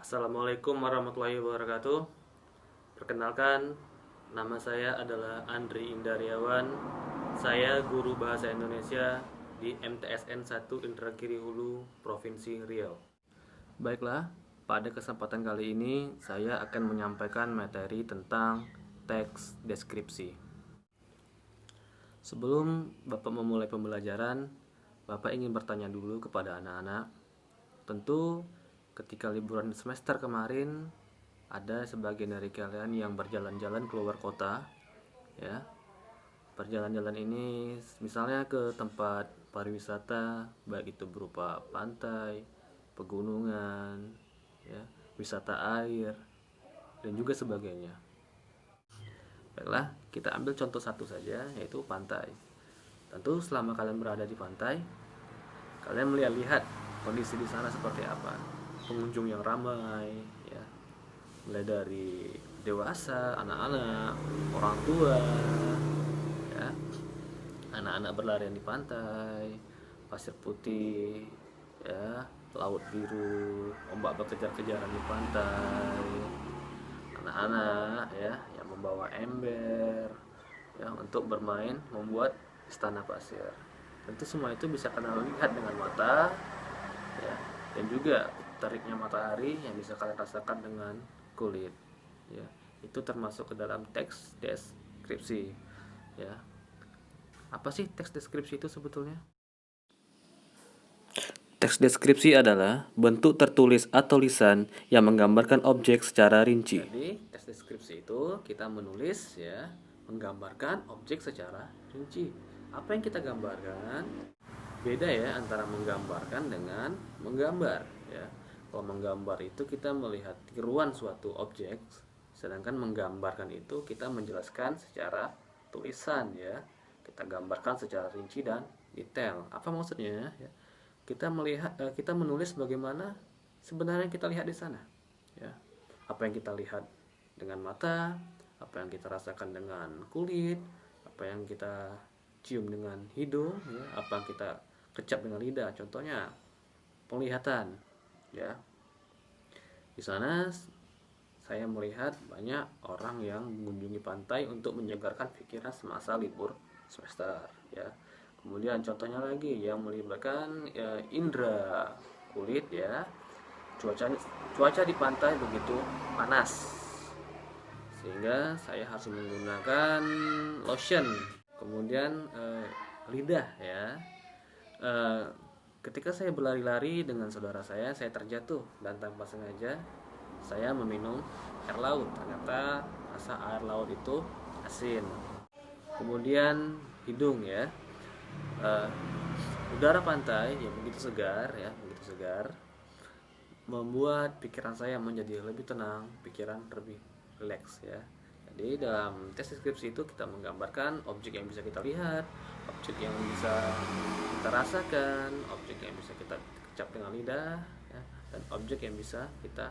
Assalamualaikum warahmatullahi wabarakatuh. Perkenalkan, nama saya adalah Andri Indariawan. Saya guru bahasa Indonesia di MTSN 1 Indragiri Hulu, Provinsi Riau. Baiklah, pada kesempatan kali ini saya akan menyampaikan materi tentang teks deskripsi. Sebelum Bapak memulai pembelajaran, Bapak ingin bertanya dulu kepada anak-anak. Tentu ketika liburan semester kemarin ada sebagian dari kalian yang berjalan-jalan keluar kota, ya. Berjalan-jalan ini misalnya ke tempat pariwisata, baik itu berupa pantai, pegunungan, ya, wisata air, dan juga sebagainya. Baiklah, kita ambil contoh satu saja, yaitu pantai. Tentu selama kalian berada di pantai, kalian melihat kondisi di sana seperti apa. Pengunjung yang ramai, ya, mulai dari dewasa, anak-anak, orang tua, ya, anak-anak berlarian di pantai, pasir putih, ya, laut biru, ombak berkejar-kejaran di pantai, anak-anak, ya, yang membawa ember, ya, untuk bermain membuat istana pasir. Tentu semua itu bisa kalian lihat dengan mata, ya, dan juga teriknya matahari yang bisa kalian rasakan dengan kulit, ya. Itu termasuk ke dalam teks deskripsi, ya. Apa sih teks deskripsi itu sebetulnya? Teks deskripsi adalah bentuk tertulis atau lisan yang menggambarkan objek secara rinci. Jadi, teks deskripsi itu kita menulis, ya, menggambarkan objek secara rinci. Apa yang kita gambarkan? Beda ya antara menggambarkan dengan menggambar, ya. Kalau menggambar itu kita melihat tiruan suatu objek, sedangkan menggambarkan itu kita menjelaskan secara tulisan, ya. Kita gambarkan secara rinci dan detail. Apa maksudnya, ya? Kita menulis bagaimana sebenarnya kita lihat di sana, ya. Apa yang kita lihat dengan mata, apa yang kita rasakan dengan kulit, apa yang kita cium dengan hidung, ya, apa yang kita kecap dengan lidah. Contohnya penglihatan, ya. Di sana saya melihat banyak orang yang mengunjungi pantai untuk menyegarkan pikiran semasa libur semester, ya. Kemudian contohnya lagi yang melibatkan, ya, indera kulit, ya. Cuaca di pantai begitu panas sehingga saya harus menggunakan lotion. Kemudian lidah, ya. Ketika saya berlari-lari dengan saudara saya terjatuh dan tanpa sengaja saya meminum air laut. Ternyata rasa air laut itu asin. Kemudian hidung, ya. Udara pantai yang begitu segar, ya, begitu segar, membuat pikiran saya menjadi lebih tenang, pikiran lebih rileks, ya. Jadi dalam tes deskripsi itu kita menggambarkan objek yang bisa kita lihat, objek yang bisa kita rasakan, objek yang bisa kita kecap dengan lidah, ya, dan objek yang bisa kita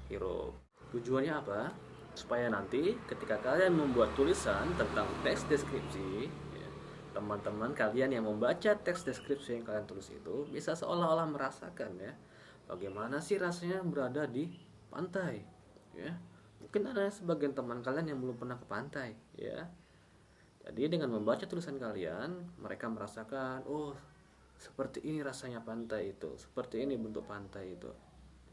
hirup. Tujuannya apa? Supaya nanti ketika kalian membuat tulisan tentang teks deskripsi, ya, teman-teman kalian yang membaca teks deskripsi yang kalian tulis itu bisa seolah-olah merasakan, ya, bagaimana sih rasanya berada di pantai, ya. Mungkin ada sebagian teman kalian yang belum pernah ke pantai, ya. Jadi dengan membaca tulisan kalian, mereka merasakan, oh, seperti ini rasanya pantai itu, seperti ini bentuk pantai itu,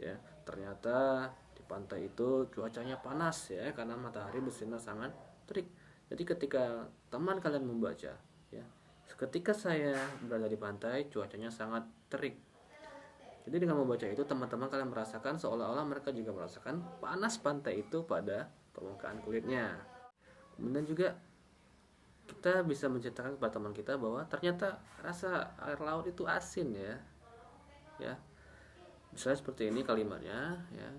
ya. Ternyata di pantai itu cuacanya panas, ya, karena matahari bersinar sangat terik. Jadi ketika teman kalian membaca, ya, ketika saya berada di pantai cuacanya sangat terik. Jadi dengan membaca itu teman-teman kalian merasakan seolah-olah mereka juga merasakan panas pantai itu pada permukaan kulitnya. Kemudian juga kita bisa menceritakan kepada teman kita bahwa ternyata rasa air laut itu asin, ya. Ya. Misalnya seperti ini kalimatnya, ya.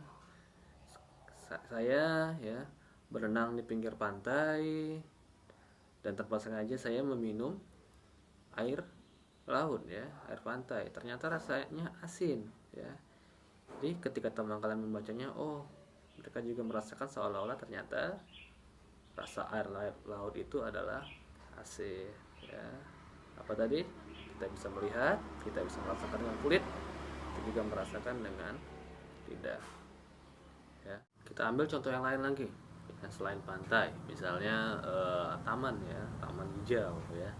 Saya, ya, berenang di pinggir pantai dan tanpa sengaja saya meminum air laut, ya, air pantai. Ternyata rasanya asin, ya. Jadi ketika teman kalian membacanya, oh, mereka juga merasakan seolah-olah ternyata rasa air laut itu adalah asin, ya. Apa tadi? Kita bisa melihat, kita bisa merasakan dengan kulit, kita juga merasakan dengan lidah. Kita ambil contoh yang lain lagi. Ya, selain pantai, misalnya taman ya, taman hijau ya.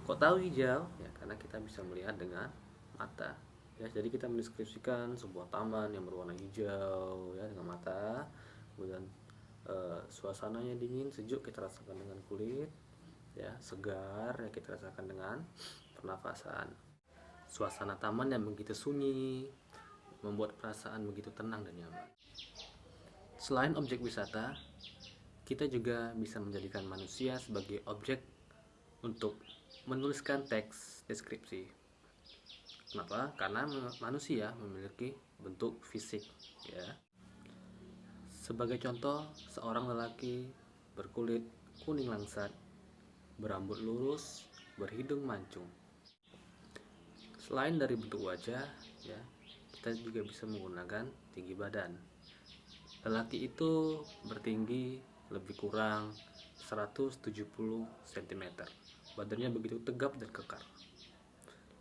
Kok tahu hijau? Ya karena kita bisa melihat dengan mata. Ya, jadi kita mendeskripsikan sebuah taman yang berwarna hijau ya dengan mata. Kemudian suasananya dingin, sejuk kita rasakan dengan kulit. Ya, segar ya kita rasakan dengan pernafasan. Suasana taman yang begitu sunyi membuat perasaan begitu tenang dan nyaman. Selain objek wisata, kita juga bisa menjadikan manusia sebagai objek untuk menuliskan teks deskripsi. Kenapa? Karena manusia memiliki bentuk fisik ya. Sebagai contoh, seorang lelaki berkulit kuning langsat, berambut lurus, berhidung mancung. Selain dari bentuk wajah ya, kita juga bisa menggunakan tinggi badan. Lelaki itu bertinggi lebih kurang 170 cm. Badannya begitu tegap dan kekar.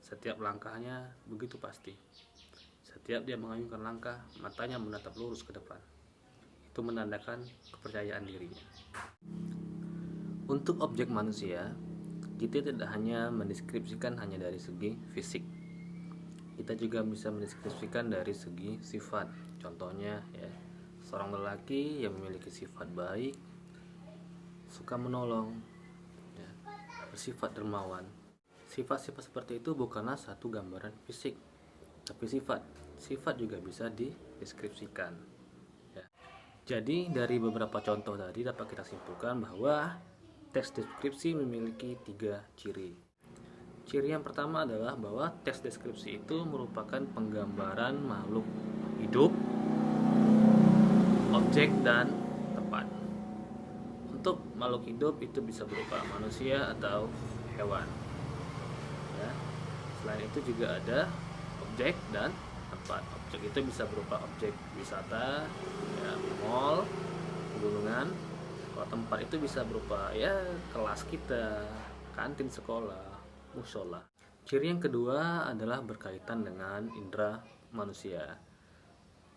Setiap langkahnya begitu pasti. Setiap dia mengayunkan langkah, matanya menatap lurus ke depan. Itu menandakan kepercayaan dirinya. Untuk objek manusia, kita tidak hanya mendeskripsikan hanya dari segi fisik. Kita juga bisa mendeskripsikan dari segi sifat. Contohnya ya, seorang lelaki yang memiliki sifat baik, suka menolong, ya, bersifat dermawan. Sifat-sifat seperti itu bukanlah satu gambaran fisik, tapi sifat juga bisa dideskripsikan. Ya. Jadi dari beberapa contoh tadi dapat kita simpulkan bahwa teks deskripsi memiliki 3 ciri. Ciri yang pertama adalah bahwa teks deskripsi itu merupakan penggambaran makhluk hidup, objek dan tempat. Untuk makhluk hidup itu bisa berupa manusia atau hewan. Ya. Selain itu juga ada objek dan tempat. Objek itu bisa berupa objek wisata, ya, mall, pegunungan. Kalau tempat itu bisa berupa ya kelas kita, kantin sekolah, musola. Ciri yang kedua adalah berkaitan dengan indera manusia.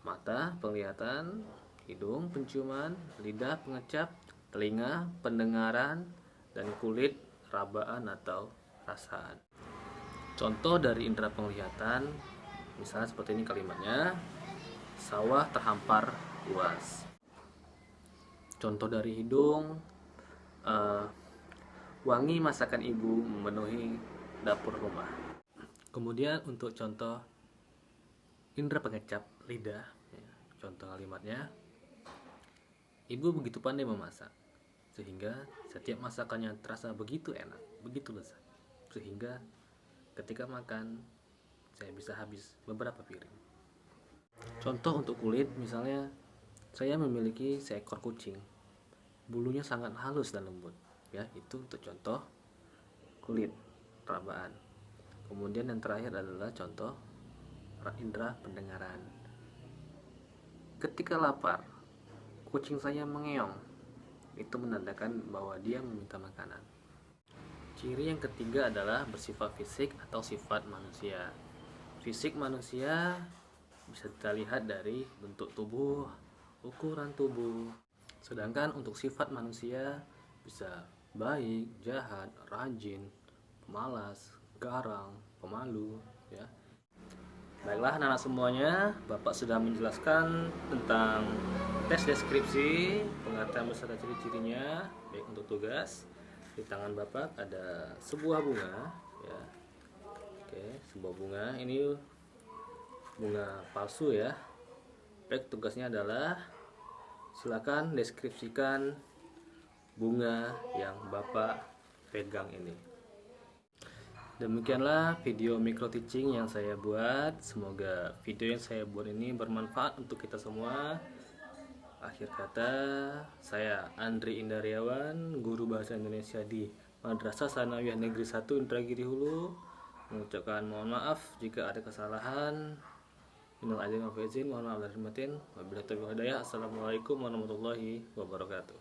Mata, penglihatan, hidung, penciuman, lidah, pengecap, telinga, pendengaran, dan kulit, rabaan atau rasaan. Contoh dari indera penglihatan, misalnya seperti ini kalimatnya, sawah terhampar luas. Contoh dari hidung, wangi masakan ibu memenuhi dapur rumah. Kemudian untuk contoh indera pengecap, lidah, ya, contoh kalimatnya, ibu begitu pandai memasak, sehingga setiap masakannya terasa begitu enak, begitu lezat, sehingga ketika makan saya bisa habis beberapa piring. Contoh untuk kulit, misalnya saya memiliki seekor kucing, bulunya sangat halus dan lembut, ya itu untuk contoh kulit, rabaan. Kemudian yang terakhir adalah contoh indera pendengaran. Ketika lapar, kucing saya mengeong, itu menandakan bahwa dia meminta makanan. Ciri yang ketiga adalah bersifat fisik atau sifat manusia. Fisik manusia bisa kita lihat dari bentuk tubuh, ukuran tubuh. Sedangkan untuk sifat manusia bisa baik, jahat, rajin, pemalas, garang, pemalu, ya. Baiklah anak-anak semuanya, Bapak sudah menjelaskan tentang tes deskripsi, pengertian beserta ciri-cirinya. Baik, untuk tugas, di tangan Bapak ada sebuah bunga, ya. Oke, sebuah bunga. Ini bunga palsu ya. Baik, tugasnya adalah silakan deskripsikan bunga yang Bapak pegang ini. Demikianlah video micro teaching yang saya buat. Semoga video yang saya buat ini bermanfaat untuk kita semua. Akhir kata, saya Andri Indariawan, guru bahasa Indonesia di Madrasah Sanawiyah Negeri 1 Indragiri Hulu, mengucapkan mohon maaf jika ada kesalahan. Minal aidin wal faizin, mohon maaf lahir batin. Wabillahi taufiq wal hidayah. Assalamualaikum warahmatullahi wabarakatuh.